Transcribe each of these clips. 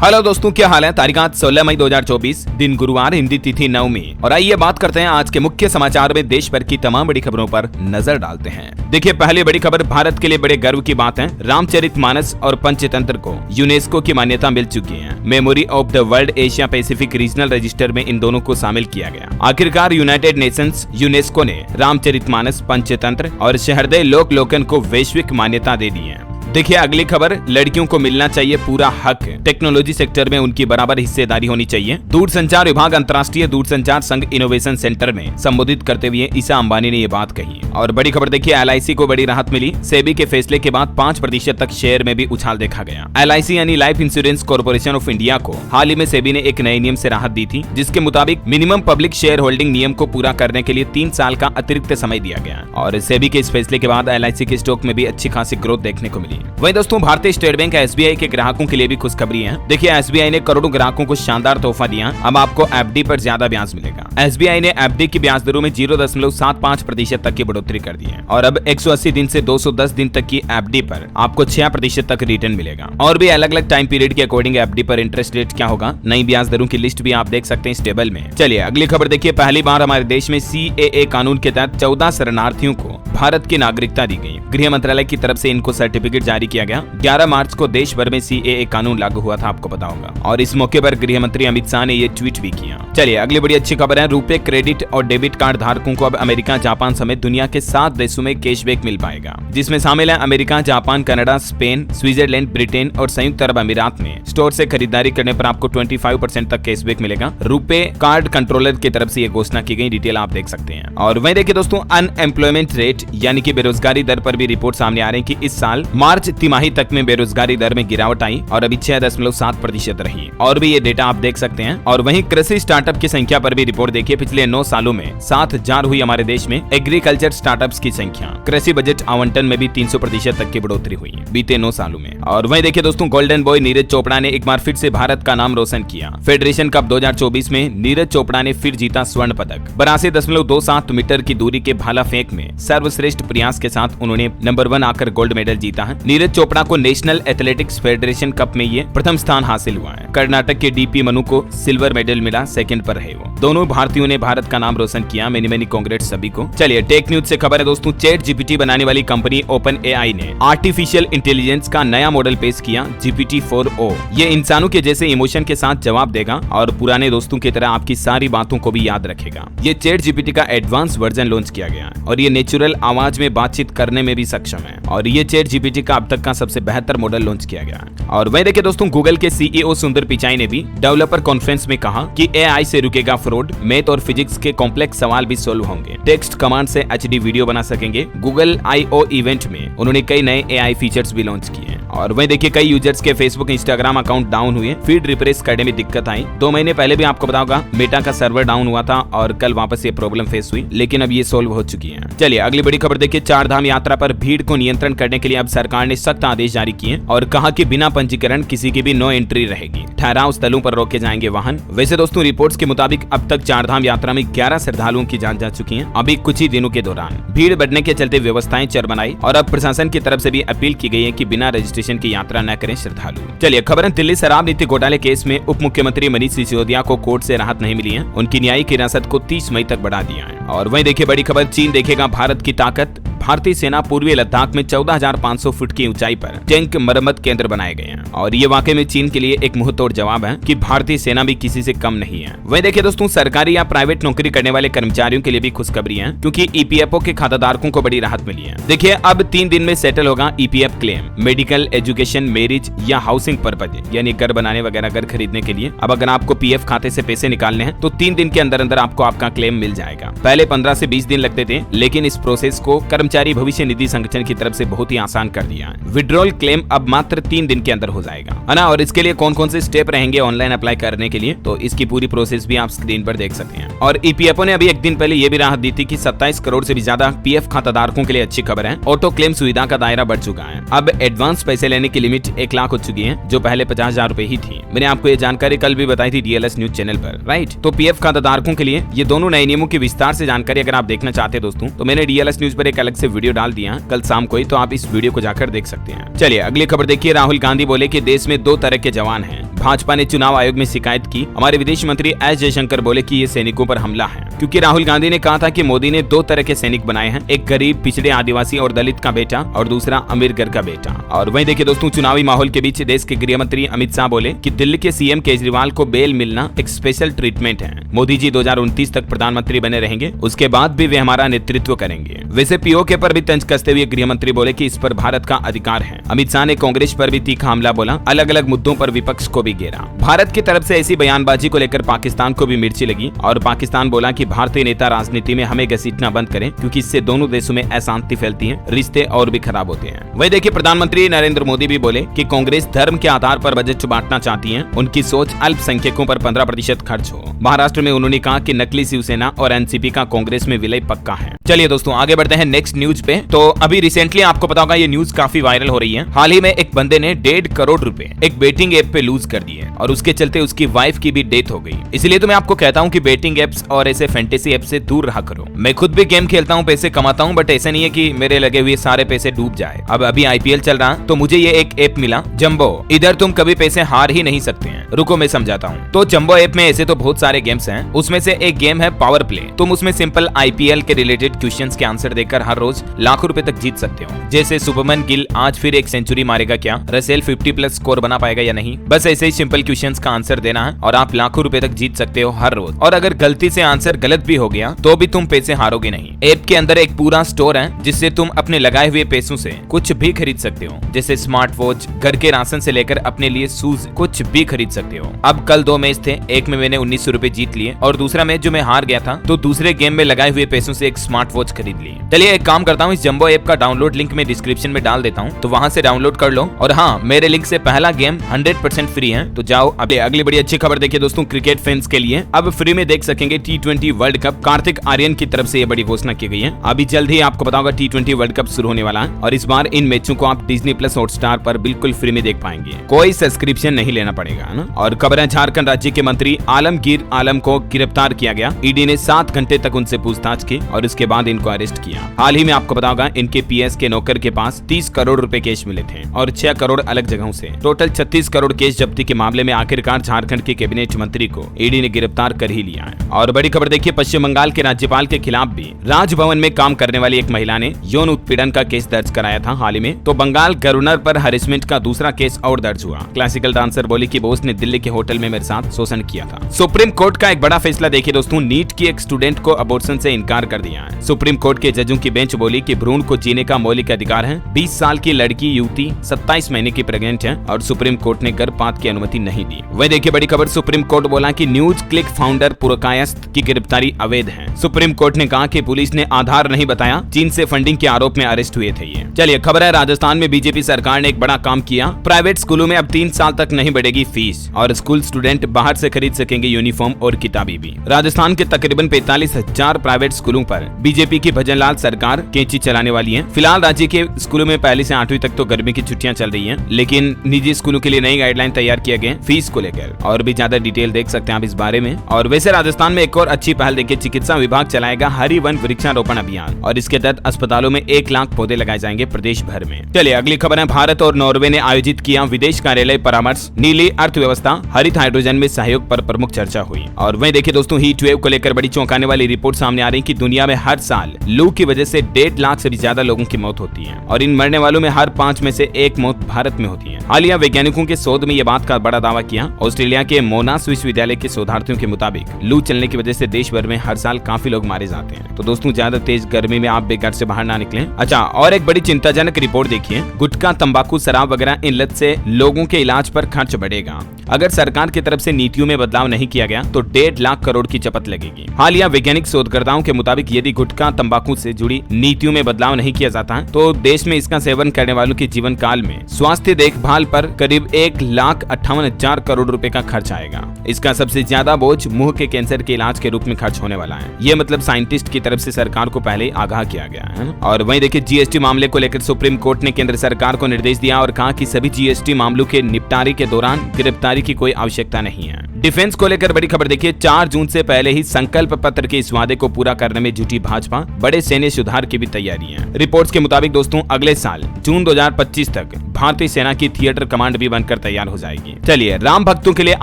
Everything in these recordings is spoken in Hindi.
हेलो दोस्तों, क्या हाल है। तारीख आज 16 मई 2024, दिन गुरुवार, हिंदी तिथि नवमी। और आइए बात करते हैं आज के मुख्य समाचार में देश भर की तमाम बड़ी खबरों पर नजर डालते हैं। देखिए, पहली बड़ी खबर भारत के लिए बड़े गर्व की बात है। रामचरितमानस और पंचतंत्र को यूनेस्को की मान्यता मिल चुकी है। Memory of the world Asia Pacific regional register में इन दोनों को शामिल किया गया। आखिरकार यूनाइटेड नेशंस यूनेस्को ने रामचरितमानस, पंचतंत्र और सहृदय लोकलोकन को वैश्विक मान्यता दे दी है। देखिए, अगली खबर, लड़कियों को मिलना चाहिए पूरा हक। टेक्नोलॉजी सेक्टर में उनकी बराबर हिस्सेदारी होनी चाहिए। दूरसंचार विभाग अंतर्राष्ट्रीय दूरसंचार संघ इनोवेशन सेंटर में संबोधित करते हुए ईसा अंबानी ने ये बात कही। और बड़ी खबर देखिए, LIC को बड़ी राहत मिली। सेबी के फैसले के बाद 5% तक शेयर में भी उछाल देखा गया। LIC यानी life insurance corporation of India को हाल ही में सेबी ने एक नए नियम से राहत दी थी, जिसके मुताबिक मिनिमम पब्लिक शेयर होल्डिंग नियम को पूरा करने के लिए 3 साल का अतिरिक्त समय दिया गया। और सेबी के इस फैसले के बाद LIC के स्टॉक में भी अच्छी खासी ग्रोथ देखने को मिली। वहीं दोस्तों, भारतीय स्टेट बैंक SBI के ग्राहकों के लिए भी खुशखबरी है। देखिए, SBI ने करोड़ों ग्राहकों को शानदार तोहफा दिया। अब आपको FD पर ज्यादा ब्याज मिलेगा। SBI ने FD की ब्याज दरों में 0.75% तक की बढ़ोतरी कर दी है। और अब 180 दिन से 210 दिन तक की FD पर आपको 6% तक रिटर्न मिलेगा। और भी अलग अलग टाइम पीरियड के अकॉर्डिंग FD पर इंटरेस्ट रेट क्या होगा, नई ब्याज दरों की लिस्ट भी आप देख सकते हैं इस टेबल में। चलिए अगली खबर देखिए, पहली बार हमारे देश में CAA कानून के तहत 14 शरणार्थियों को भारत की नागरिकता दी गई। गृह मंत्रालय की तरफ से इनको सर्टिफिकेट जारी किया गया। 11 मार्च को देश भर में CAA कानून लागू हुआ था, आपको पता होगा। और इस मौके पर गृह मंत्री अमित शाह ने ये ट्वीट भी किया। चलिए अगली बड़ी अच्छी खबर है, रुपे क्रेडिट और डेबिट कार्ड धारकों को अब अमेरिका, जापान समेत दुनिया के 7 देशों में कैशबैक मिल पाएगा, जिसमें शामिल है America, Japan, Canada, Spain, Switzerland, Britain और संयुक्त अरब अमीरात में। स्टोर से खरीदारी करने पर आपको 25% तक कैशबैक मिलेगा। रुपे कार्ड कंट्रोलर की तरफ से ये घोषणा की गई, डिटेल आप देख सकते हैं। और वहीं देखिए दोस्तों, अनएम्प्लॉयमेंट रेट यानी कि बेरोजगारी दर पर भी रिपोर्ट सामने आ रही है कि इस साल मार्च तिमाही तक में बेरोजगारी दर में गिरावट आई और अभी 6.7% रही। और भी ये डेटा आप देख सकते हैं। और वहीं कृषि स्टार्टअप की संख्या पर भी रिपोर्ट देखिए, पिछले 9 सालों में 7000 हुई हमारे देश में एग्रीकल्चर स्टार्टअप्स की संख्या। कृषि बजट आवंटन में भी 300% तक की बढ़ोतरी हुई बीते 9 सालों में। और वहीं देखिए दोस्तों, गोल्डन बॉय नीरज चोपड़ा ने एक बार फिर से भारत का नाम रोशन किया। फेडरेशन कप 2024 में नीरज चोपड़ा ने फिर जीता स्वर्ण पदक। 82.27 मीटर की दूरी के भाला फेंक में सर्वश्रेष्ठ प्रयास के साथ उन्होंने नंबर 1 आकर गोल्ड मेडल जीता है। नीरज चोपड़ा को नेशनल एथलेटिक्स फेडरेशन कप में ये प्रथम स्थान हासिल हुआ है। कर्नाटक के DP मनु को सिल्वर मेडल मिला, सेकंड पर रहे वो। दोनों भारतीयों ने भारत का नाम रोशन किया। मेनी कांग्रेट्स सभी को। चलिए टेक न्यूज से खबर है दोस्तों, ChatGPT बनाने वाली कंपनी OpenAI ने आर्टिफिशियल इंटेलिजेंस का नया मॉडल पेश किया, GPT-4o। ये इंसानों के जैसे इमोशन के साथ जवाब देगा और पुराने दोस्तों की तरह आपकी सारी बातों को भी याद रखेगा। ये ChatGPT का एडवांस वर्जन लॉन्च किया गया और ये नेचुरल आवाज में बातचीत करने में भी सक्षम है। और ये ChatGPT का अब तक का सबसे बेहतर मॉडल लॉन्च किया गया है। और वहीं देखिए दोस्तों, गूगल के CEO सुंदर पिचाई ने भी डेवलपर कॉन्फ्रेंस में कहा कि AI से रुकेगा फ्रॉड, मैथ और फिजिक्स के कॉम्प्लेक्स सवाल भी सॉल्व होंगे। टेक्स्ट कमांड से HD वीडियो बना सकेंगे। गूगल I/O इवेंट में उन्होंने कई नए AI फीचर्स भी लॉन्च किए। और वहीं देखिए, कई यूजर्स के फेसबुक, इंस्टाग्राम अकाउंट डाउन हुए, फीड रिफ्रेश करने में दिक्कत आई। 2 महीने पहले भी आपको पता होगा मेटा का सर्वर डाउन हुआ था और कल वापस ये प्रॉब्लम फेस हुई, लेकिन अब ये सोल्व हो चुकी है। चलिए अगली बड़ी खबर देखिए, 4 धाम यात्रा पर भीड़ को नियंत्रण करने के लिए अब सरकार ने सख्त आदेश जारी किए और कहा कि बिना पंजीकरण किसी की भी नो एंट्री रहेगी। ठहराव स्थलों पर रोके जाएंगे वाहन। वैसे दोस्तों, रिपोर्ट्स के मुताबिक अब तक 4 धाम यात्रा में 11 श्रद्धालुओं की जान जा चुकी है। अभी कुछ ही दिनों के दौरान भीड़ बढ़ने के चलते व्यवस्थाएं चरमराई और अब प्रशासन की तरफ से भी अपील की गई है कि बिना रजिस्ट्रेशन की यात्रा न करें श्रद्धालु। चलिए खबर है, दिल्ली शराब नीति घोटाले केस में उप मुख्यमंत्री मनीष सिसोदिया को कोर्ट से राहत नहीं मिली है। उनकी न्यायिक हिरासत को 30 मई तक बढ़ा दिया है। और वहीं देखिए बड़ी खबर, चीन देखेगा भारत की ताकत। भारतीय सेना पूर्वी लद्दाख में 14,500 फुट की ऊंचाई पर टैंक मरम्मत केंद्र बनाए गए हैं। और ये वाकई में चीन के लिए एक मुंहतोड़ जवाब है कि भारतीय सेना भी किसी से कम नहीं है। वहीं देखिए दोस्तों, सरकारी या प्राइवेट नौकरी करने वाले कर्मचारियों के लिए भी खुशखबरी है, क्योंकि EPFO के खाताधारकों को बड़ी राहत मिली है। देखिए, अब 3 दिन में सेटल होगा EPF claim, medical, education, marriage या हाउसिंग पर्पज, यानी घर बनाने वगैरह, घर खरीदने के लिए। अब अगर आपको PF खाते से पैसे निकालने हैं तो 3 दिन के अंदर अंदर आपको आपका क्लेम मिल जाएगा। पहले 15 से 20 दिन लगते थे, लेकिन इस प्रोसेस को कर्मचारी भविष्य निधि संगठन की तरफ से बहुत ही आसान कर दिया है। विड्रॉल क्लेम अब मात्र 3 दिन के अंदर हो जाएगा, है ना। और इसके लिए कौन कौन से स्टेप रहेंगे ऑनलाइन अप्लाई करने के लिए, तो इसकी पूरी प्रोसेस भी आप स्क्रीन पर देख सकते हैं। और EPFO ने अभी एक दिन पहले ये भी राहत दी थी कि 27 करोड़ से भी ज्यादा PF खाताधारकों के लिए अच्छी खबर है। ऑटो क्लेम सुविधा का दायरा बढ़ चुका है। अब एडवांस पैसे लेने की लिमिट 1 लाख हो चुकी है, जो पहले 50,000 रुपए ही थी। मैंने आपको ये जानकारी कल भी बताई थी DLS न्यूज चैनल पर, राइट। तो PF खाताधारकों के लिए ये दोनों नए नियमों की विस्तार से जानकारी अगर आप देखना चाहते हैं दोस्तों, तो मैंने DLS न्यूज पर एक अलग से वीडियो डाल दिया कल शाम को ही, तो आप इस वीडियो को जाकर देख सकते हैं। चलिए अगली खबर देखिए। राहुल गांधी बोले कि देश में 2 तरह के जवान हैं। भाजपा ने चुनाव आयोग में शिकायत की। हमारे विदेश मंत्री एस जयशंकर बोले कि ये सैनिकों पर हमला है, क्योंकि राहुल गांधी ने कहा था कि मोदी ने 2 तरह के सैनिक बनाए हैं, एक गरीब, पिछड़े, आदिवासी और दलित का बेटा और दूसरा अमीर घर का बेटा। और वहीं देखिए दोस्तों, चुनावी माहौल के बीच देश के गृह मंत्री अमित शाह बोले कि दिल्ली के सीएम केजरीवाल को बेल मिलना एक स्पेशल ट्रीटमेंट है। मोदी जी 2029 तक प्रधानमंत्री बने रहेंगे, उसके बाद भी वे हमारा नेतृत्व करेंगे। वैसे पीओके पर भी तंज कसते हुए गृह मंत्री बोले कि इस पर भारत का अधिकार है। अमित शाह ने कांग्रेस पर भी तीखा हमला बोला, अलग अलग मुद्दों पर विपक्ष को भी घेरा। भारत की तरफ से ऐसी बयानबाजी को लेकर पाकिस्तान को भी मिर्ची लगी और पाकिस्तान बोला कि भारतीय नेता राजनीति में हमें घसीटना बंद करें, क्योंकि इससे दोनों देशों में अशांति फैलती है, रिश्ते और भी खराब होते हैं। वही देखिए, प्रधानमंत्री नरेंद्र मोदी भी बोले कि कांग्रेस धर्म के आधार पर बजट बांटना चाहती है, उनकी सोच अल्पसंख्यकों पर 15% खर्च हो। महाराष्ट्र में उन्होंने कहा कि नकली शिवसेना और एनसीपी का कांग्रेस में विलय पक्का है। चलिए दोस्तों आगे बढ़ते हैं नेक्स्ट न्यूज पे। तो अभी रिसेंटली आपको पता होगा ये न्यूज काफी वायरल हो रही है। हाल ही में एक बंदे ने 1.5 करोड़ रुपए एक बेटिंग ऐप पे लूज कर दिए और उसके चलते उसकी वाइफ की भी डेथ हो गई। इसलिए तो मैं आपको कहता हूँ कि बेटिंग एप्स और ऐसे फैंटेसी ऐप से दूर रहा करो। मैं खुद भी गेम खेलता हूँ, पैसे कमाता हूँ, बट ऐसा नहीं है कि मेरे लगे हुए सारे पैसे डूब जाए। अब अभी आईपीएल चल रहा, तो मुझे ये एक ऐप मिला जंबो। इधर तुम कभी पैसे हार ही नहीं सकते हैं। रुको मैं समझाता हूँ। तो जंबो ऐप में ऐसे तो बहुत सारे गेम्स हैं, उसमें से एक गेम है पावर प्ले। तुम उसमें सिंपल आईपीएल के रिलेटेड क्वेश्चंस के आंसर देकर हर रोज लाखों रुपए तक जीत सकते हो। जैसे शुभमन गिल आज फिर एक सेंचुरी मारेगा क्या, रसेल 50+ स्कोर बना पाएगा या नहीं। बस ऐसे ही सिंपल क्वेश्चंस का आंसर देना है और आप लाखों रुपए तक जीत सकते हो हर रोज। और अगर गलती से आंसर गलत भी हो गया तो भी तुम पैसे हारोगे नहीं। ऐप के अंदर एक पूरा स्टोर है जिससे तुम अपने लगाए हुए पैसों से कुछ भी खरीद सकते हो, जैसे स्मार्ट वॉच, घर के राशन से लेकर अपने लिए शूज, कुछ भी खरीद सकते हो। अब कल 2 मैच थे, एक में मैंने 1900 रुपए जीत लिए और दूसरा मैच जो मैं हार गया था, तो दूसरे गेम में लगाए हुए पैसों से एक स्मार्ट वॉच खरीद ली। चलिए एक काम करता हूँ, इस जंबो ऐप का डाउनलोड लिंक मैं डिस्क्रिप्शन में डाल देता हूँ, तो वहां से डाउनलोड कर लो। और हाँ, मेरे लिंक से पहला गेम 100% फ्री है, तो जाओ। अभी अगली बड़ी अच्छी खबर देखिए दोस्तों, क्रिकेट फैंस के लिए अब फ्री में देख सकेंगे T20 world cup. Kartik Aaryan की तरफ से ये बड़ी घोषणा की गई है। अभी जल्द ही आपको पता होगा T20 वर्ल्ड कप शुरू होने वाला है और इस बार इन मैचों को आप Disney+ हॉटस्टार पर बिल्कुल फ्री में देख पाएंगे, कोई सब्सक्रिप्शन नहीं लेना पड़ेगा ना। और खबर है, झारखंड राज्य के मंत्री आलमगीर आलम को गिरफ्तार किया गया। ईडी ने 7 घंटे तक उनसे पूछताछ की और उसके बाद इनको अरेस्ट किया। हाल ही में आपको पता होगा इनके पीएस के नौकर के पास 30 करोड़ रुपए कैश मिले थे और 6 करोड़ अलग जगहों से। टोटल 36 करोड़ कैश जब्ती के मामले में आखिरकार झारखंड के कैबिनेट मंत्री को ईडी ने गिरफ्तार कर ही लिया है। और बड़ी खबर देखिए, पश्चिम बंगाल के राज्यपाल के खिलाफ भी राजभवन में काम करने वाली एक महिला ने यौन उत्पीड़न का केस दर्ज कराया था हाल ही में। तो बंगाल गवर्नर पर हरेसमेंट का दूसरा केस और दर्ज हुआ। क्लासिकल डांसर बोली कि बॉस ने दिल्ली के होटल में मेरे साथ शोषण किया था। सुप्रीम कोर्ट का एक बड़ा फैसला देखिए दोस्तों, नीट की एक स्टूडेंट को अबॉर्शन से इनकार कर दिया है। सुप्रीम कोर्ट के जजों की बेंच बोली कि भ्रूण को जीने का मौलिक अधिकार है। 20 साल की लड़की युवती 27 महीने की प्रेग्नेंट है और सुप्रीम कोर्ट ने गर्भपात की अनुमति नहीं दी। वही देखिए बड़ी खबर, सुप्रीम कोर्ट बोला कि न्यूज क्लिक फाउंडर पुरकायस्थ की गिरफ्तारी अवैध है। सुप्रीम कोर्ट ने कहा कि पुलिस ने आधार नहीं बताया, चीन से फंडिंग के आरोप में अरेस्ट हुए थे ये। चलिए खबर है, राजस्थान में बीजेपी सरकार ने एक बड़ा काम किया। प्राइवेट स्कूलों में अब 3 साल तक नहीं बढ़ेगी फीस और स्कूल स्टूडेंट बाहर से खरीद सकेंगे यूनिफॉर्म और किताबें भी। राजस्थान के तकरीबन 45,000 प्राइवेट स्कूलों पर बीजेपी की भजनलाल सरकार कैंची चलाने वाली है। फिलहाल राज्य के स्कूलों में 1 से 8वीं तक तो गर्मी की छुट्टियां चल रही हैं, लेकिन निजी स्कूलों के लिए नई गाइडलाइन तैयार किए गए फीस को लेकर। और भी ज्यादा डिटेल देख सकते हैं आप इस बारे में। और वैसे राजस्थान में एक और अच्छी पहल देखिए, चिकित्सा विभाग चलाएगा हरी वन वृक्षारोपण अभियान और इसके तहत अस्पतालों में 1 लाख पौधे लगाए जाएंगे प्रदेश भर में। चलिए अगली खबर है, भारत और नॉर्वे ने आयोजित किया विदेश कार्यालय परामर्श, नीली अर्थव्यवस्था, हरित हाइड्रोजन में सहयोग पर प्रमुख चर्चा हुई। और वहीं देखिए दोस्तों, हीट वेव को लेकर बड़ी चौंकाने वाली रिपोर्ट सामने आ रही कि दुनिया में हर साल लू की वजह से 1.5 लाख से भी ज्यादा लोगों की मौत होती है और इन मरने वालों में हर 5 में से 1 मौत भारत में होती है। हालिया वैज्ञानिकों के शोध में यह बात का बड़ा दावा किया। ऑस्ट्रेलिया के मोनाश विश्वविद्यालय के शोधार्थियों के मुताबिक लू चलने की वजह से देश भर में हर साल काफी लोग मारे जाते हैं। तो दोस्तों ज्यादा तेज गर्मी में आप बेघर से बाहर ना निकलें। अच्छा, और एक बड़ी चिंताजनक रिपोर्ट देखिए, गुटखा, तंबाकू, शराब वगैरह इन लत से लोगों के इलाज पर खर्च बढ़ेगा। अगर सरकार की तरफ से नीतियों में बदलाव नहीं किया गया तो 1.5 लाख करोड़ की चपत लगेगी। हालिया वैज्ञानिक शोधकर्ताओं के मुताबिक यदि गुटखा, तंबाकू से जुड़ी नीतियों में बदलाव नहीं किया जाता है तो देश में इसका सेवन करने वालों के जीवन काल में स्वास्थ्य देखभाल पर करीब 1,58,000 करोड़ रुपए का खर्च आएगा। इसका सबसे ज्यादा बोझ मुंह के कैंसर के इलाज के रूप में खर्च होने वाला है। ये मतलब साइंटिस्ट की तरफ से सरकार को पहले आगाह किया गया है। और वहीं देखिए, जीएसटी मामले को लेकर सुप्रीम कोर्ट ने केंद्र सरकार को निर्देश दिया और कहा कि सभी जीएसटी मामलों के निपटारे के दौरान गिरफ्तारी की कोई आवश्यकता नहीं है। डिफेंस को लेकर बड़ी खबर देखिए, 4 जून से पहले ही संकल्प पत्र के इस वादे को पूरा करने में जुटी भाजपा, बड़े सैन्य सुधार की भी तैयारी है। रिपोर्ट्स के मुताबिक दोस्तों अगले साल जून 2025 तक भारतीय सेना की थिएटर कमांड भी बनकर तैयार हो जाएगी। चलिए, राम भक्तों के लिए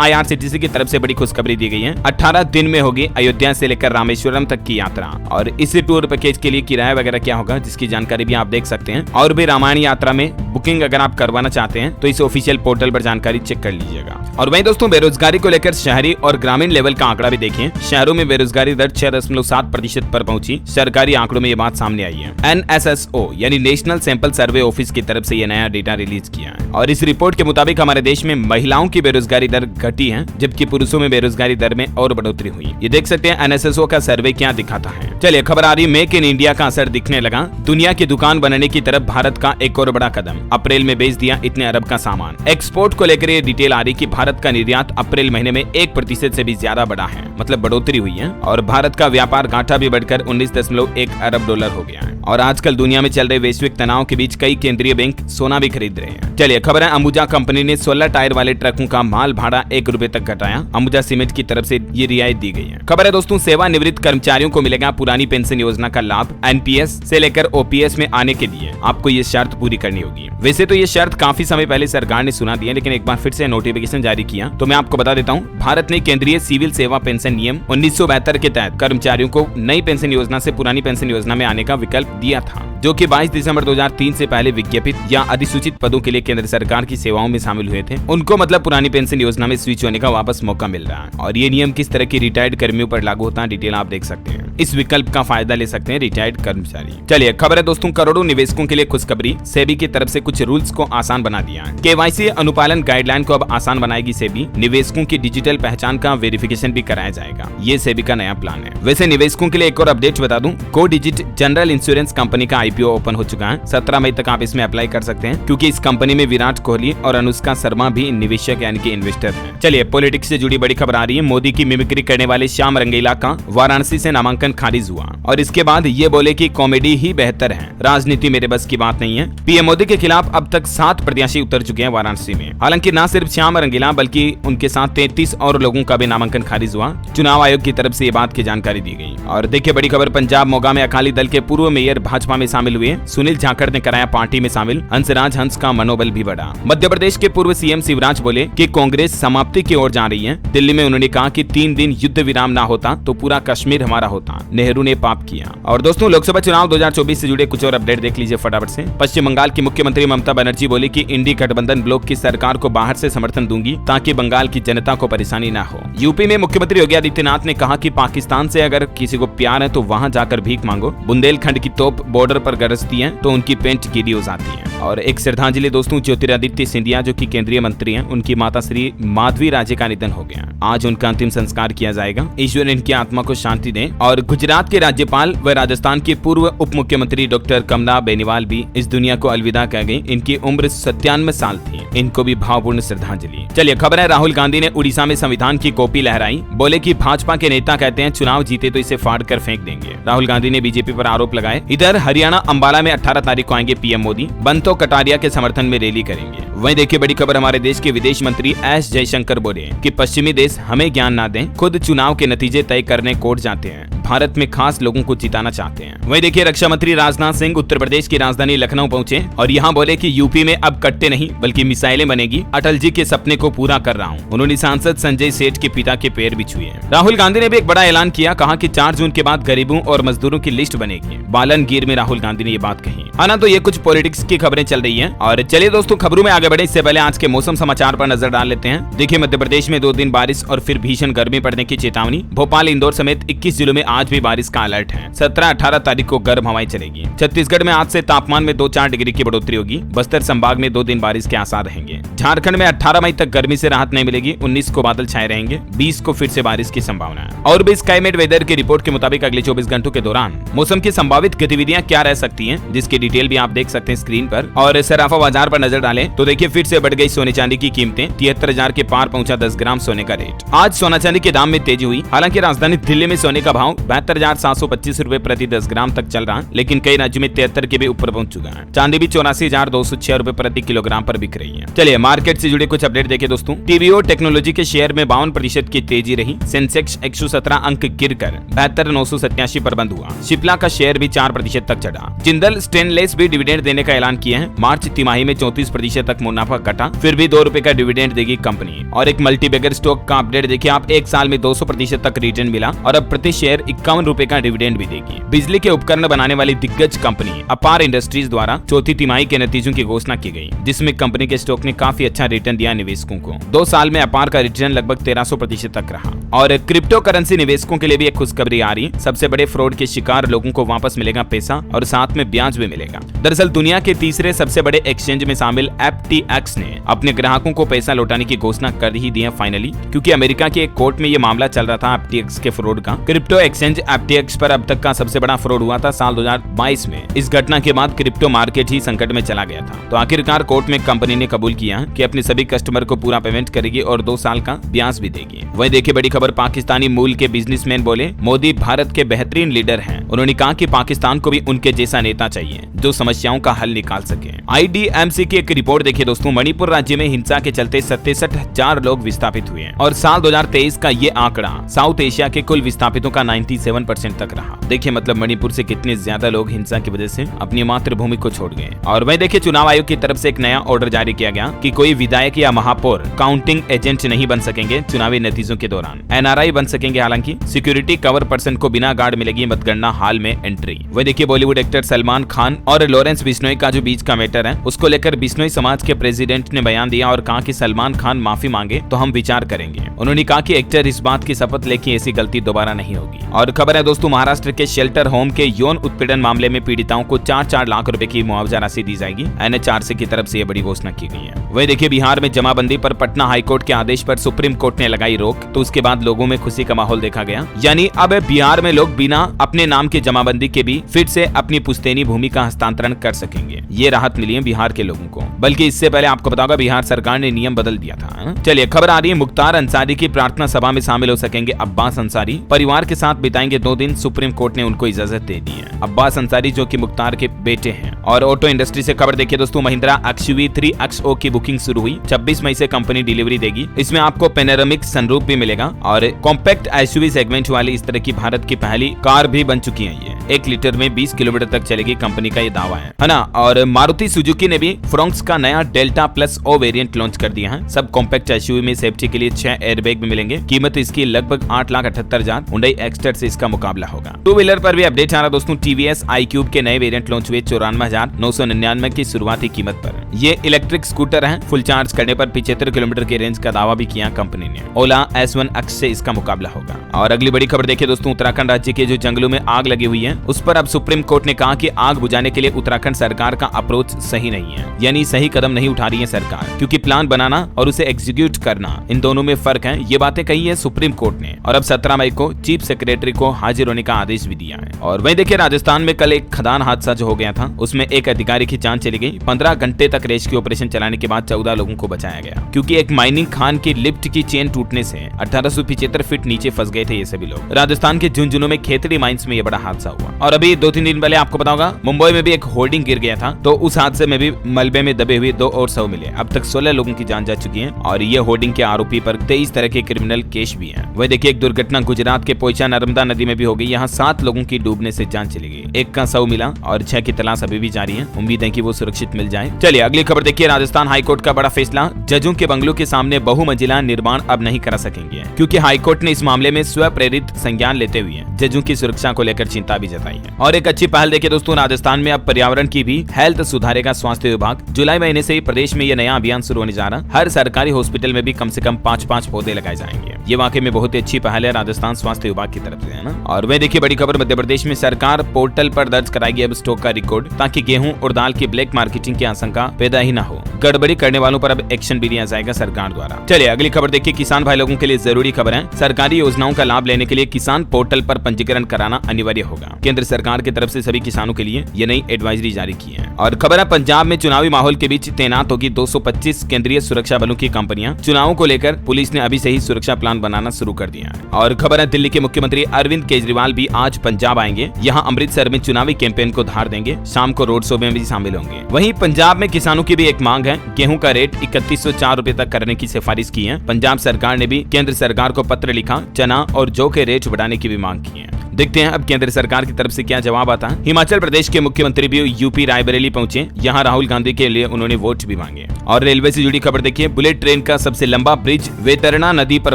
IRCTC की तरफ से बड़ी खुशखबरी दी गई है। 18 दिन में होगी अयोध्या से लेकर रामेश्वरम तक की यात्रा, और इस टूर पैकेज के लिए किराया वगैरह क्या होगा जिसकी जानकारी भी आप देख सकते हैं। और भी रामायण यात्रा में बुकिंग अगर आप करवाना चाहते हैं तो इस ऑफिशियल पोर्टल पर जानकारी चेक कर लीजिएगा। और वहीं दोस्तों बेरोजगारी को लेकर शहरी और ग्रामीण लेवल का आंकड़ा भी देखिए। शहरों में बेरोजगारी दर 6.7% पर पहुंची। सरकारी आंकड़ों में ये बात सामने आई है। NSSO यानी नेशनल सैंपल सर्वे ऑफिस की तरफ से ये नया डेटा रिलीज किया है, और इस रिपोर्ट के मुताबिक हमारे देश में महिलाओं की बेरोजगारी दर घटी है, जबकि पुरुषों में बेरोजगारी दर में और बढ़ोतरी हुई। ये देख सकते हैं NSSO का सर्वे क्या दिखाता है। चलिए, खबर आ रही, मेक इन इंडिया का असर दिखने लगा। दुनिया की दुकान बनने की तरफ भारत का एक और बड़ा कदम। अप्रैल में बेच दिया इतने अरब का सामान। एक्सपोर्ट को लेकर ये डिटेल आ रही कि भारत का निर्यात अप्रैल महीने में 1% से भी ज्यादा बढ़ा है, मतलब बढ़ोतरी हुई है, और भारत का व्यापार घाटा भी बढ़कर 19.1 अरब डॉलर हो गया है। और आजकल दुनिया में चल रहे वैश्विक तनाव के बीच कई केंद्रीय बैंक सोना भी खरीद रहे हैं। चलिए, खबर है, अंबुजा कंपनी ने 16 टायर वाले ट्रकों का माल भाड़ा 1 रुपए तक घटाया। अंबुजा सीमेंट की तरफ से ये रियायत दी गई है। खबर है दोस्तों, सेवानिवृत्त कर्मचारियों को मिलेगा पुरानी पेंशन योजना का लाभ। NPS से लेकर OPS में आने के लिए आपको ये शर्त पूरी करनी होगी। वैसे तो ये शर्त काफी समय पहले सरकार ने सुना दी है, लेकिन एक बार फिर से नोटिफिकेशन जारी किया। तो मैं आपको बता देता हूँ, भारत ने केंद्रीय सिविल सेवा पेंशन नियम 1972 के तहत कर्मचारियों को नई पेंशन योजना से पुरानी पेंशन योजना में आने का विकल्प दिया था, जो कि 22 दिसंबर 2003 से पहले विज्ञापित या अधिसूचित पदों के लिए केंद्र सरकार की सेवाओं में शामिल हुए थे। उनको मतलब पुरानी पेंशन योजना में स्विच होने का वापस मौका मिल रहा है। और ये नियम किस तरह की रिटायर्ड कर्मियों पर लागू होता है, डिटेल आप देख सकते हैं। इस विकल्प का फायदा ले सकते हैं रिटायर्ड कर्मचारी। चलिए, खबर है दोस्तों, करोड़ों निवेशकों के लिए खुशखबरी। सेबी की तरफ से कुछ रूल्स को आसान बना दिया है। KYC अनुपालन गाइडलाइन को अब आसान बनाएगी सेबी। निवेशकों की डिजिटल पहचान का वेरिफिकेशन भी कराया जाएगा। ये सेबी का नया प्लान है। वैसे निवेशकों के लिए एक और अपडेट बता दूं, कोडिजिट जनरल इंश्योरेंस कंपनी का IPO ओपन हो चुका है। 17 मई तक आप इसमें अप्लाई कर सकते हैं, क्योंकि इस कंपनी में विराट कोहली और अनुष्का शर्मा भी निवेशक यानी कि इन्वेस्टर हैं। चलिए, पॉलिटिक्स से जुड़ी बड़ी खबर आ रही है। मोदी की मिमिक्री करने वाले श्याम रंगीला का वाराणसी से नामांकन खारिज हुआ, और इसके बाद ये बोले कि कॉमेडी ही बेहतर है, राजनीति मेरे बस की बात नहीं है। PM मोदी के खिलाफ अब तक 7 प्रत्याशी उतर चुके हैं वाराणसी में। हालांकि न सिर्फ श्याम रंगीला बल्कि उनके साथ 33 और लोगों का भी नामांकन खारिज हुआ। चुनाव आयोग की तरफ से ये बात की जानकारी दी गई। और देखिए, बड़ी खबर, पंजाब मोगा में अकाली दल के पूर्व मेयर भाजपा में शामिल हुए। सुनील जाखड़ ने कराया पार्टी में शामिल। हंसराज हंस का मनोबल भी बढ़ा। मध्य प्रदेश के पूर्व CM शिवराज बोले कि कांग्रेस समाप्ति की ओर जा रही है। दिल्ली में उन्होंने कहा कि 3 दिन युद्ध विराम ना होता तो पूरा कश्मीर हमारा होता। नेहरू ने पाप किया। और दोस्तों, लोकसभा चुनाव 2024 से जुड़े कुछ और अपडेट देख लीजिए फटाफट से। पश्चिम बंगाल की मुख्यमंत्री ममता बनर्जी बोली कि इंडी गठबंधन ब्लॉक की सरकार को बाहर से समर्थन दूंगी ताकि बंगाल की जनता को परेशानी ना हो। यूपी में मुख्यमंत्री योगी आदित्यनाथ ने कहा कि पाकिस्तान से अगर किसी को प्यार है तो वहां जाकर भीख मांगो। बुंदेलखंड की तोप बॉर्डर पर गरजती है तो उनकी पेंट गीली हो जाती है। और एक श्रद्धांजलि दोस्तों, ज्योतिरादित्य सिंधिया जो कि केंद्रीय मंत्री हैं, उनकी माता श्री माधवी राजे का निधन हो गया। आज उनका अंतिम संस्कार किया जाएगा। ईश्वर इनकी आत्मा को शांति दे। और गुजरात के राज्यपाल व राजस्थान के पूर्व उप मुख्यमंत्री डॉक्टर कमला बेनीवाल भी इस दुनिया को अलविदा कह गई। इनकी उम्र 97 साल थी। इनको भी भावपूर्ण श्रद्धांजलि। चलिए, खबर है, राहुल गांधी ने उड़ीसा में संविधान की कॉपी लहराई। बोले कि भाजपा के नेता कहते हैं चुनाव जीते तो इसे फाड़ कर फेंक देंगे। राहुल गांधी ने बीजेपी पर आरोप लगाए। इधर हरियाणा अंबाला में 18 तारीख को आएंगे PM मोदी। बंतो कटारिया के समर्थन में रैली करेंगे। वहीं देखिए, बड़ी खबर, हमारे देश के विदेश मंत्री S जयशंकर बोले कि पश्चिमी देश हमें ज्ञान ना दें, खुद चुनाव के नतीजे तय करने कोर्ट जाते हैं। भारत में खास लोगों को जिताना चाहते हैं। वहीं देखिए, रक्षा मंत्री राजनाथ सिंह उत्तर प्रदेश की राजधानी लखनऊ पहुंचे और यहां बोले कि यूपी में अब कट्टे नहीं बल्कि मिसाइलें बनेगी। अटल जी के सपने को पूरा कर रहा हूं। उन्होंने सांसद संजय सेठ के पिता के पैर भी छुए। राहुल गांधी ने भी एक बड़ा ऐलान किया, कहा कि 4 जून के बाद गरीबों और मजदूरों की लिस्ट बनेगी। बालनगीर में राहुल गांधी ने ये बात कही। ना तो ये कुछ पॉलिटिक्स की खबरें चल रही है। और चलिए दोस्तों, खबरों में आगे बढ़े इससे पहले आज के मौसम समाचार पर नजर डाल लेते हैं। देखिए, मध्य प्रदेश में 2 दिन बारिश और फिर भीषण गर्मी पड़ने की चेतावनी। भोपाल, इंदौर समेत 21 जिलों में आज भी बारिश का अलर्ट है। 17-18 तारीख को गर्म हवाएं चलेगी। छत्तीसगढ़ में आज से तापमान में 2-4 डिग्री की बढ़ोतरी होगी। बस्तर संभाग में 2 दिन बारिश के आसार रहेंगे। झारखंड में 18 मई तक गर्मी से राहत नहीं मिलेगी। 19 को बादल छाए रहेंगे। 20 को फिर से बारिश की संभावना है। और भी स्काईमेट वेदर की रिपोर्ट के मुताबिक अगले 24 घंटों के दौरान मौसम की संभावित गतिविधियां क्या रह सकती हैं, जिसकी डिटेल भी आप देख सकते हैं स्क्रीन पर। और सराफा बाजार पर नजर डालें तो देखिए देखिए फिर से बढ़ गई सोने चांदी की कीमतें, 73,000 के पार पहुंचा 10 ग्राम सोने का रेट। आज सोना चांदी के दाम में तेजी हुई। हालांकि राजधानी दिल्ली में सोने का भाव 72,725 रूपए प्रति 10 ग्राम तक चल रहा, लेकिन कई राज्यों में 73 के भी ऊपर पहुंच चुका है। चांदी भी 84,206 रूपए प्रति किलोग्राम पर बिक रही है। चलिए मार्केट से जुड़े कुछ अपडेट देखें दोस्तों। टीवीओ टेक्नोलॉजी के शेयर में 52% की तेजी रही। सेंसेक्स 117 अंक गिरकर 72,987 पर बंद हुआ। शिप्ला का शेयर भी 4% तक चढ़ा। जिंदल स्टेनलेस भी डिविडेंड देने का ऐलान किया है। मार्च तिमाही में 34% तक मुनाफा घटा, फिर भी 2 रुपए का डिविडेंड देगी कंपनी। और एक मल्टीबैगर स्टॉक का अपडेट देखिए आप, एक साल में 200% तक रिटर्न मिला और अब प्रति शेयर 51 रुपए का डिविडेंड भी देगी। बिजली के उपकरण बनाने वाली दिग्गज कंपनी अपार इंडस्ट्रीज द्वारा चौथी तिमाही के नतीजों की घोषणा की गई, जिसमें कंपनी के स्टॉक ने काफी अच्छा रिटर्न दिया निवेशकों को। 2 साल में अपार का रिटर्न लगभग 1300% तक रहा। और क्रिप्टो करेंसी निवेशकों के लिए भी एक खुशखबरी आ रही। सबसे बड़े फ्रॉड के शिकार लोगों को वापस मिलेगा पैसा और साथ में ब्याज भी मिलेगा। दरअसल दुनिया के तीसरे सबसे बड़े एक्सचेंज में शामिल FTX ने अपने ग्राहकों को पैसा लौटाने की घोषणा कर ही दी है फाइनली, क्योंकि अमेरिका के एक कोर्ट में यह मामला चल रहा था FTX के फ्रॉड का। क्रिप्टो एक्सचेंज FTX पर अब तक का सबसे बड़ा फ्रॉड हुआ था साल 2022 में। इस घटना के बाद क्रिप्टो मार्केट ही संकट में चला गया था। तो आखिरकार कोर्ट में कंपनी ने कबूल किया कि अपने सभी कस्टमर को पूरा पेमेंट करेगी और 2 साल का ब्याज भी देगी। वही देखिए बड़ी खबर, पाकिस्तानी मूल के बिजनेसमैन बोले मोदी भारत के बेहतरीन लीडर हैं। उन्होंने कहा कि पाकिस्तान को भी उनके जैसा नेता चाहिए जो समस्याओं का हल निकाल सके। IDMC की एक रिपोर्ट देखिए दोस्तों, मणिपुर राज्य में हिंसा के चलते 67,000 लोग विस्थापित हुए और साल 2023 का ये आंकड़ा साउथ एशिया के कुल विस्थापितों का 97% तक रहा। देखिए मतलब मणिपुर से कितने ज्यादा लोग हिंसा की वजह से अपनी मातृभूमि को छोड़ गए। और वही देखिए चुनाव आयोग की तरफ से एक नया ऑर्डर जारी किया गया कि कोई विधायक या महापौर काउंटिंग एजेंट नहीं बन सकेंगे चुनावी नतीजों के दौरान। NRI बन सकेंगे, हालांकि सिक्योरिटी कवर पर्सन को बिना गार्ड मिलेगी मतगणना हॉल में एंट्री। वही देखिए बॉलीवुड एक्टर सलमान खान और लॉरेंस बिश्नोई का जो बीच का मैटर है उसको लेकर बिश्नोई समाज के प्रेसिडेंट ने बयान दिया और कहा कि सलमान खान माफी मांगे तो हम विचार करेंगे। उन्होंने कहा कि एक्टर इस बात की शपथ ले कि ऐसी गलती दोबारा नहीं होगी। और खबर है दोस्तों, महाराष्ट्र के शेल्टर होम के यौन उत्पीड़न मामले में पीड़िताओं को 4-4 लाख रुपए की मुआवजा राशि दी जाएगी। NHRC की तरफ से यह बड़ी घोषणा की गई है। वही देखिए बिहार में जमाबंदी पर पटना हाईकोर्ट के आदेश पर सुप्रीम कोर्ट ने लगाई रोक, तो उसके बाद लोगों में खुशी का माहौल देखा गया। यानी अब बिहार में लोग बिना अपने नाम की जमाबंदी के भी फिर से अपनी पुश्तैनी भूमि का हस्तांतरण कर सकेंगे। ये राहत मिली है बिहार के लोगों को। बल्कि इससे पहले आपको बताऊंगा बिहार सरकार ने नियम बदल दिया था। चलिए खबर आ रही है, मुख्तार अंसारी की प्रार्थना सभा में शामिल हो सकेंगे अब्बास अंसारी। परिवार के साथ बिताएंगे 2 दिन, सुप्रीम कोर्ट ने उनको इजाजत दे दी है। अब्बास अंसारी जो कि मुख्तार के बेटे हैं। और ऑटो इंडस्ट्री से खबर देखिए दोस्तों, महिंद्रा XUV 3XO की बुकिंग शुरू हुई। 26 मई से कंपनी डिलीवरी देगी। इसमें आपको पेनोरामिक सनरूफ भी मिलेगा और कॉम्पैक्ट SUV सेगमेंट वाली इस तरह की भारत की पहली कार भी बन चुकी है। ये 1 लीटर में 20 किलोमीटर तक चलेगी, कंपनी का ये दावा है ना। और मारुति सुजुकी ने भी फ्रोंक्स का नया delta plus O variant launch कर दिया है। सब कॉम्पैक्ट SUV में सेफ्टी के लिए 6 एयरबैग भी मिलेंगे। कीमत इसकी लगभग 8,78,000। हुंडई एक्स्टर से इसका मुकाबला होगा। 2 व्हीलर पर भी अपडेट आ रहा दोस्तों, TVS iQube के नए वेरिएंट लॉन्च हुए 94,999 की शुरुआती कीमत पर। ये इलेक्ट्रिक स्कूटर है। फुल चार्ज करने पर 75 किलोमीटर की रेंज का दावा भी किया कंपनी ने। ओला S1X से इसका मुकाबला होगा। और अगली बड़ी खबर देखिए दोस्तों, उत्तराखंड राज्य के जो जंगलों में आग लगी हुई है उस पर अब सुप्रीम कोर्ट ने कहा कि आग बुझाने के लिए उत्तराखंड सरकार का अप्रोच सही नहीं है, यानी सही कदम नहीं उठा रही है सरकार, क्योंकि प्लान बनाना और उसे एग्जीक्यूट करना इन दोनों में फर्क है। ये बातें कही है सुप्रीम कोर्ट ने। और अब 17 मई को चीफ सेक्रेटरी को हाजिर होने का आदेश भी दिया है। और वहीं देखिए राजस्थान में कल एक खदान हादसा जो हो गया था उसमें एक अधिकारी की जान चली गई। 15 घंटे तक रेस्क्यू ऑपरेशन चलाने के बाद 14 लोगों को बचाया गया, क्योंकि एक माइनिंग खान की लिफ्ट की चेन टूटने से 1875 फीट नीचे फंस गए थे ये सभी लोग। राजस्थान के झुंझुनू में खेतड़ी माइंस में ये बड़ा हादसा हुआ। और अभी 2-3 दिन पहले आपको बताऊंगा मुंबई में भी एक होर्डिंग गिर गया था, तो उस हादसे में भी मलबे में दबे हुए 2 और शव मिले। अब तक 16 लोगों की जान जा चुकी है और ये होर्डिंग के आरोपी पर 23 तरह के क्रिमिनल केस भी हैं। वह देखिए एक दुर्घटना गुजरात के पोइचा नर्मदा नदी में भी हो गई। यहाँ 7 लोगों की डूबने से जान चली गई। 1 का शव मिला और 6 की तलाश अभी भी जारी है। उम्मीद है कि वो सुरक्षित मिल जाए। चलिए अगली खबर देखिए, राजस्थान हाईकोर्ट का बड़ा फैसला, जजों के बंगलों के सामने बहुमंजिला निर्माण अब नहीं करा सकेंगे, क्योंकि हाईकोर्ट ने इस मामले में स्व प्रेरित संज्ञान लेते हुए जजों की सुरक्षा को लेकर चिंता भी जताई है। और एक अच्छी पहल देखिए दोस्तों, राजस्थान में अब पर्यावरण की भी हेल्थ सुधारेगा स्वास्थ्य विभाग। जुलाई महीने से ही प्रदेश में यह नया अभियान शुरू होने जा रहा। हर सरकारी हॉस्पिटल में भी कम से कम 5-5 पौधे लगाए जाएंगे। ये वाकई में बहुत ही अच्छी पहल है राजस्थान स्वास्थ्य विभाग की तरफ से, है ना। और वह देखिए बड़ी खबर, मध्य प्रदेश में सरकार पोर्टल पर दर्ज कराएगी अब स्टॉक का रिकॉर्ड, ताकि गेहूं और दाल की ब्लैक मार्केटिंग की आशंका पैदा ही न हो। गड़बड़ी करने वालों पर अब एक्शन भी लिया जाएगा सरकार द्वारा। चलिए अगली खबर देखिए, किसान भाई लोगों के लिए जरूरी खबर है। सरकारी योजनाओं का लाभ लेने के लिए किसान पोर्टल पर पंजीकरण कराना अनिवार्य होगा। केंद्र सरकार की तरफ से सभी किसानों के लिए ये नई एडवाइजरी जारी की है। और खबर है, पंजाब में चुनावी माहौल के बीच तैनात होगी 225 केंद्रीय सुरक्षा बलों की कंपनियां। चुनावों को लेकर पुलिस ने अभी से ही सुरक्षा प्लान बनाना शुरू कर दिया है। और खबर है, दिल्ली के मुख्यमंत्री अरविंद केजरीवाल भी आज पंजाब आएंगे। यहाँ अमृतसर में चुनावी कैंपेन को धार देंगे, शाम को रोड शो में भी शामिल होंगे। वहीं पंजाब में किसानों की भी एक मांग है, गेहूं का रेट 3104 रुपए तक करने की सिफारिश की है। पंजाब सरकार ने भी केंद्र सरकार को पत्र लिखा, चना और जौ के रेट बढ़ाने की भी मांग की है। देखते हैं अब केंद्र सरकार की तरफ से क्या जवाब आता है। हिमाचल प्रदेश के मुख्यमंत्री भी यूपी रायबरेली पहुंचे, यहाँ राहुल गांधी के लिए उन्होंने वोट भी मांगे। और रेलवे से जुड़ी खबर देखिए, बुलेट ट्रेन का सबसे लंबा ब्रिज वेतरना नदी पर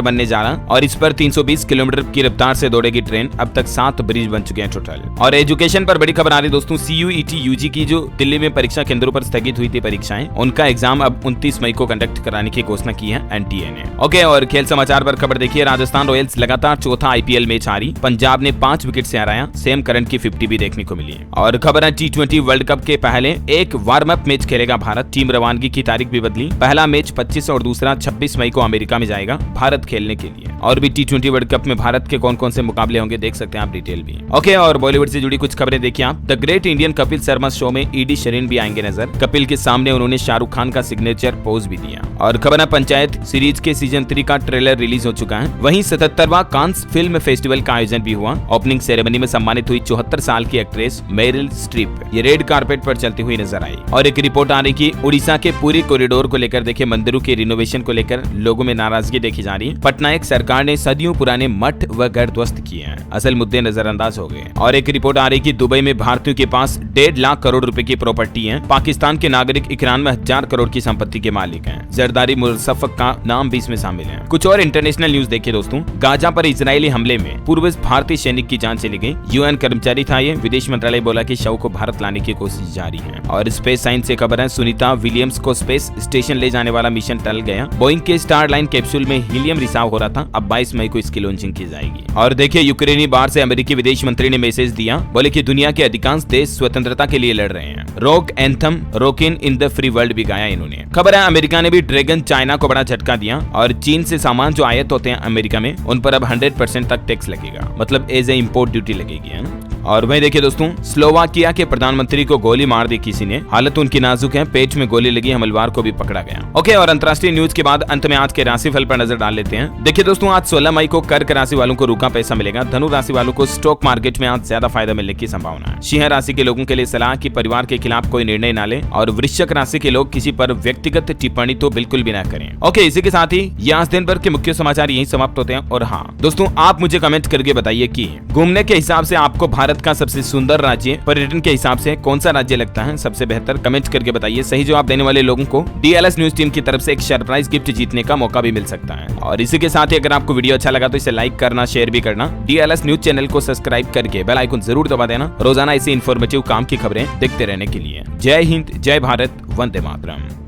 बनने जा रहा और इस पर 320 किलोमीटर की रफ्तार से दौड़ेगी ट्रेन। अब तक 7 ब्रिज बन चुके हैं टोटल। और एजुकेशन पर बड़ी खबर आ रही दोस्तों, CUET UG की जो दिल्ली में परीक्षा केंद्रों पर स्थगित हुई थी परीक्षाएं, उनका एग्जाम अब 29 मई को कंडक्ट कराने की घोषणा की है NTA ने। ओके, और खेल समाचार पर खबर देखिए, राजस्थान रॉयल्स लगातार चौथा IPL मैच हारी, पंजाब ने 5 विकेट से हराया। सेम करंट की 50 भी देखने को मिली है। और खबर है, T20 वर्ल्ड कप के पहले एक वार्म अप मैच खेलेगा भारत। टीम रवानगी की तारीख भी बदली, पहला मैच 25 और दूसरा 26 मई को अमेरिका में जाएगा भारत खेलने के लिए। और भी T20 वर्ल्ड कप में भारत के कौन कौन से मुकाबले होंगे देख सकते हैं आप डिटेल भी। ओके, और बॉलीवुड से जुड़ी कुछ खबरें देखिए आप। The great Indian Kapil Sharma show में ED शरीन भी आएंगे नजर। कपिल के सामने उन्होंने शाहरुख खान का सिग्नेचर पोज भी दिया। और खबर है, पंचायत सीरीज के सीजन 3 का ट्रेलर रिलीज हो चुका है। वहीं 77वां कांस फिल्म फेस्टिवल का आयोजन भी हुआ। ओपनिंग सेरेमनी में सम्मानित हुई 74 साल की एक्ट्रेस मेरिल स्ट्रीप, ये रेड कारपेट पर चलती हुई नजर आई। और एक रिपोर्ट आ रही कि उड़ीसा के पूरी कॉरिडोर को लेकर देखिए, मंदिरों के रिनोवेशन को लेकर लोगों में नाराजगी देखी जा रही है। पटनायक सरकार ने सदियों पुराने मठ व घर ध्वस्त किए हैं, असल मुद्दे नजरअंदाज हो गए। और एक रिपोर्ट आ रही कि दुबई में भारतीयों के पास 1.5 लाख करोड़ रुपए की प्रॉपर्टी है। पाकिस्तान के नागरिक 91,000 करोड़ की संपत्ति के मालिक हैं। जरदारी मुसफ्फक का नाम भी इसमें शामिल है। कुछ और इंटरनेशनल न्यूज देखिए दोस्तों, गाजा पर इजरायली हमले में पूर्व भारतीय सैनिक की जान चली गई। UN कर्मचारी था ये। विदेश मंत्रालय बोला कि शव को भारत लाने की कोशिश जारी है। और स्पेस साइंस से खबर है, सुनीता विलियम्स को स्पेस स्टेशन ले जाने वाला मिशन टल गया। बोइंग के स्टारलाइन कैप्सूल में हीलियम रिसाव हो रहा था, अब 22 मई को इसकी लॉन्चिंग की जाएगी। और देखिए, यूक्रेनी बाढ़ से अमेरिकी विदेश मंत्री ने मैसेज दिया, बोले कि दुनिया के अधिकांश देश स्वतंत्रता के लिए लड़ रहे हैं। Rock anthem rockin' in the free world भी गाया इन्होंने। खबर है, अमेरिका ने भी ड्रैगन चाइना को बड़ा झटका दिया और चीन से सामान जो आयात होते हैं अमेरिका में, उन पर अब 100% तक टैक्स लगेगा, मतलब एज ए इम्पोर्ट ड्यूटी लगेगी, है ना। और वहीं देखिए दोस्तों, स्लोवाकिया के प्रधानमंत्री को गोली मार दी किसी ने, हालत उनकी नाजुक है, पेट में गोली लगी, हमलवार को भी पकड़ा गया। ओके, और अंतर्राष्ट्रीय न्यूज के बाद अंत में आज के राशिफल पर नजर डाल लेते हैं। देखिए दोस्तों, आज 16 मई को कर्क राशि वालों को रुका पैसा मिलेगा। धनु राशि वालों को स्टॉक मार्केट में आज ज्यादा फायदा मिलने की संभावना है। सिंह राशि के लोगों के लिए सलाह कि परिवार के खिलाफ कोई निर्णय न ले। और वृश्चिक राशि के लोग किसी पर व्यक्तिगत टिप्पणी तो बिल्कुल भी न करें। ओके, इसी के साथ ही ये आज दिन भर के मुख्य समाचार यही समाप्त होते हैं। और हाँ दोस्तों, आप मुझे कमेंट करके बताइए कि घूमने के हिसाब से आपको भारत का सबसे सुंदर राज्य, पर्यटन के हिसाब से कौन सा राज्य लगता है सबसे बेहतर, कमेंट करके बताइए। सही जवाब देने वाले लोगों को DLS न्यूज टीम की तरफ से एक सरप्राइज गिफ्ट जीतने का मौका भी मिल सकता है। और इसी के साथ ही अगर आपको वीडियो अच्छा लगा तो इसे लाइक करना, शेयर भी करना। DLS न्यूज चैनल को सब्सक्राइब करके बेल आइकन जरूर दबा देना, रोजाना ऐसी इन्फॉर्मेटिव काम की खबरें देखते रहने के लिए। जय हिंद, जय भारत, वंदे मातरम।